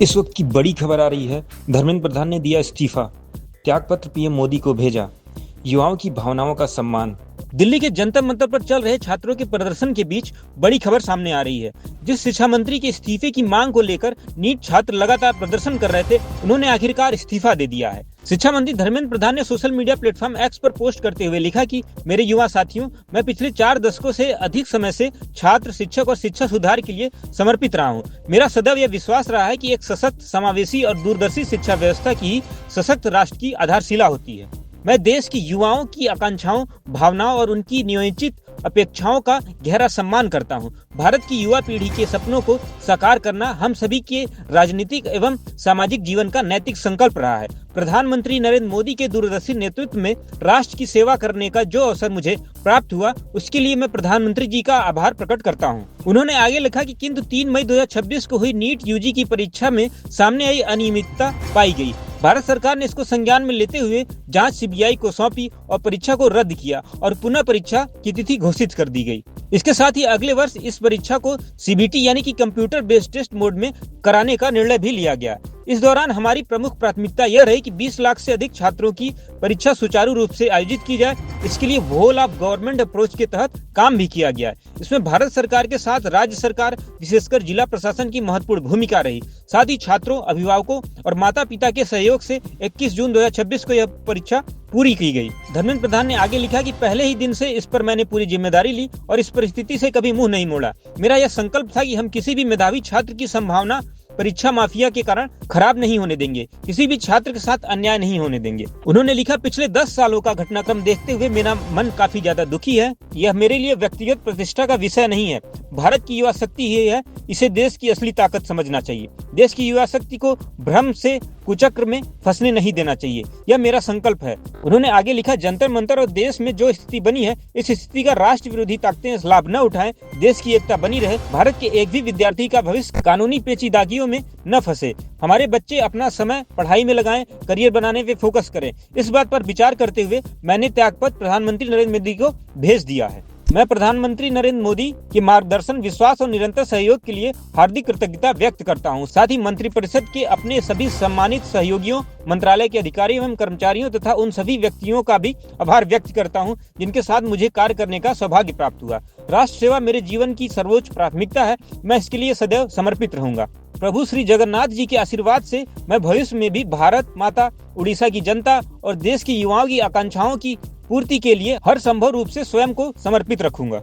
इस वक्त की बड़ी खबर आ रही है। धर्मेंद्र प्रधान ने दिया इस्तीफा, त्यागपत्र पीएम मोदी को भेजा। युवाओं की भावनाओं का सम्मान। दिल्ली के जंतर मंतर पर चल रहे छात्रों के प्रदर्शन के बीच बड़ी खबर सामने आ रही है। जिस शिक्षा मंत्री के इस्तीफे की मांग को लेकर नीट छात्र लगातार प्रदर्शन कर रहे थे, उन्होंने आखिरकार इस्तीफा दे दिया है। शिक्षा मंत्री धर्मेंद्र प्रधान ने सोशल मीडिया प्लेटफॉर्म एक्स पर पोस्ट करते हुए लिखा कि मेरे युवा साथियों, मैं पिछले 4 दशकों से अधिक समय से छात्र, शिक्षक और शिक्षा सुधार के लिए समर्पित रहा हूँ। मेरा सदैव यह विश्वास रहा है कि एक सशक्त, समावेशी और दूरदर्शी शिक्षा व्यवस्था की सशक्त राष्ट्र की आधारशिला होती है। मैं देश की युवाओं की आकांक्षाओं, भावनाओं और उनकी नियोजित अपेक्षाओं का गहरा सम्मान करता हूं। भारत की युवा पीढ़ी के सपनों को साकार करना हम सभी के राजनीतिक एवं सामाजिक जीवन का नैतिक संकल्प रहा है। प्रधानमंत्री नरेंद्र मोदी के दूरदर्शी नेतृत्व में राष्ट्र की सेवा करने का जो अवसर मुझे प्राप्त हुआ, उसके लिए मैं प्रधानमंत्री जी का आभार प्रकट करता हूं। उन्होंने आगे लिखा कि किंतु 3 मई 2026 को हुई नीट यूजी की परीक्षा में सामने आई अनियमितता पाई गई। भारत सरकार ने इसको संज्ञान में लेते हुए जांच सीबीआई को सौंपी और परीक्षा को रद्द किया और पुनः परीक्षा की तिथि घोषित कर दी गई। इसके साथ ही अगले वर्ष इस परीक्षा को सीबीटी यानी कि कंप्यूटर बेस्ड टेस्ट मोड में कराने का निर्णय भी लिया गया। इस दौरान हमारी प्रमुख प्राथमिकता यह रही कि 20 लाख से अधिक छात्रों की परीक्षा सुचारू रूप से आयोजित की जाए। इसके लिए व्होल ऑफ गवर्नमेंट अप्रोच के तहत काम भी किया गया है। इसमें भारत सरकार के साथ राज्य सरकार, विशेषकर जिला प्रशासन की महत्वपूर्ण भूमिका रही। साथ ही छात्रों, अभिभावकों और माता पिता के सहयोग से 21 जून 2026 को यह परीक्षा पूरी की गई। धर्मेंद्र प्रधान ने आगे लिखा कि पहले ही दिन से इस पर मैंने पूरी जिम्मेदारी ली और इस परिस्थिति से कभी मुंह नहीं मोड़ा। मेरा यह संकल्प था कि हम किसी भी मेधावी छात्र की संभावना परीक्षा माफिया के कारण खराब नहीं होने देंगे, किसी भी छात्र के साथ अन्याय नहीं होने देंगे। उन्होंने लिखा, पिछले 10 सालों का घटनाक्रम देखते हुए मेरा मन काफी ज्यादा दुखी है। यह मेरे लिए व्यक्तिगत प्रतिष्ठा का विषय नहीं है। भारत की युवा शक्ति ही है, इसे देश की असली ताकत समझना चाहिए। देश की युवा शक्ति को भ्रम से कुचक्र में फंसने नहीं देना चाहिए, यह मेरा संकल्प है। उन्होंने आगे लिखा, जंतर मंतर और देश में जो स्थिति बनी है, इस स्थिति का राष्ट्र विरोधी ताकतें लाभ न उठाएं, देश की एकता बनी रहे, भारत के एक भी विद्यार्थी का भविष्य कानूनी पेचीदगियों में न फंसे। हमारे बच्चे अपना समय पढ़ाई में लगाएं, करियर बनाने पे फोकस करें। इस बात पर विचार करते हुए मैंने त्यागपत्र प्रधानमंत्री नरेंद्र मोदी को भेज दिया है। मैं प्रधानमंत्री नरेंद्र मोदी के मार्गदर्शन, विश्वास और निरंतर सहयोग के लिए हार्दिक कृतज्ञता व्यक्त करता हूं। साथ ही मंत्रिपरिषद के अपने सभी सम्मानित सहयोगियों, मंत्रालय के अधिकारियों एवं कर्मचारियों तथा उन सभी व्यक्तियों का भी आभार व्यक्त करता हूं जिनके साथ मुझे कार्य करने का सौभाग्य प्राप्त हुआ। राष्ट्र सेवा मेरे जीवन की सर्वोच्च प्राथमिकता है। मैं इसके लिए सदैव समर्पित रहूंगा। प्रभु श्री जगन्नाथ जी के आशीर्वाद से मैं भविष्य में भी भारत माता, उड़ीसा की जनता और देश की युवाओं की आकांक्षाओं की पूर्ति के लिए हर संभव रूप से स्वयं को समर्पित रखूंगा।